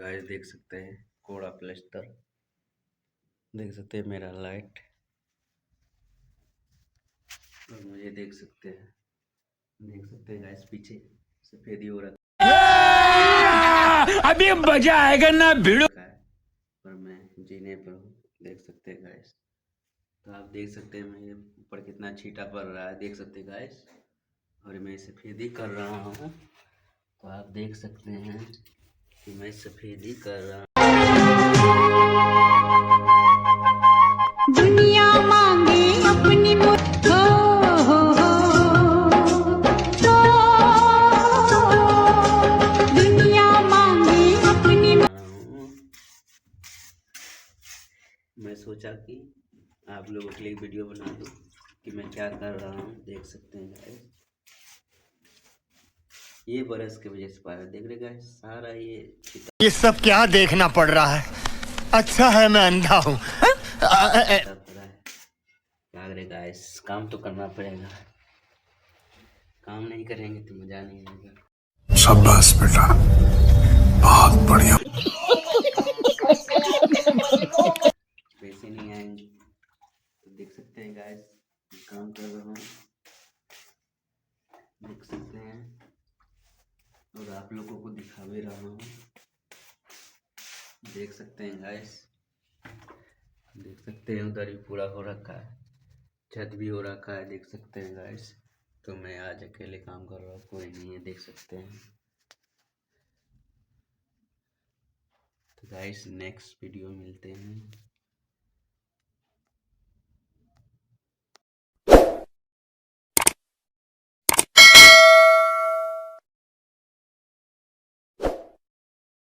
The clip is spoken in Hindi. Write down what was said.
गाइस देख सकते हैं कोड़ा प्लस्तर, देख सकते हैं मेरा लाइट, और मुझे देख सकते हैं गाइस पीछे सफेदी हो रखा अभी मजा आएगा ना भिड़ो। है, पर मैं जीने पर हूँ। देख सकते हैं गाइस, तो आप देख सकते हैं मेरे ऊपर कितना छींटा पड़ रहा है, देख सकते हैं गाइस, और मैं सफेदी कर रहा हूँ। तो आप देख सकते हैं कि मैं सफेदी कर रहा हूँ। दुनिया मांगे अपनी हो तो दुनिया मांगे अपनी। मैं सोचा कि आप लोगों के लिए वीडियो बना दूं कि मैं क्या कर रहा हूँ। देख सकते हैं गाइस, ये बरस की वजह से पाया, देख रहे गाइस सारा ये सब क्या देखना पड़ रहा है? अच्छा है मैं अंधा हूँ। क्या करे गाइस, काम तो करना पड़ेगा, काम नहीं करेंगे तो मजा नहीं आएगा। शाबाश बेटा, बहुत बढ़िया। पैसे नहीं आएंगे तो देख सकते हैं गाइस, काम कर रहा हूँ, देख सकते हैं, और आप लोगों को दिखा भी रहा हूँ। देख सकते हैं गाइस, देख सकते हैं उधर भी पूरा हो रखा है, छत भी हो रखा है, देख सकते हैं गाइस। तो मैं आज अकेले काम कर रहा हूँ, कोई नहीं है, देख सकते हैं। तो गाइस नेक्स्ट वीडियो मिलते हैं।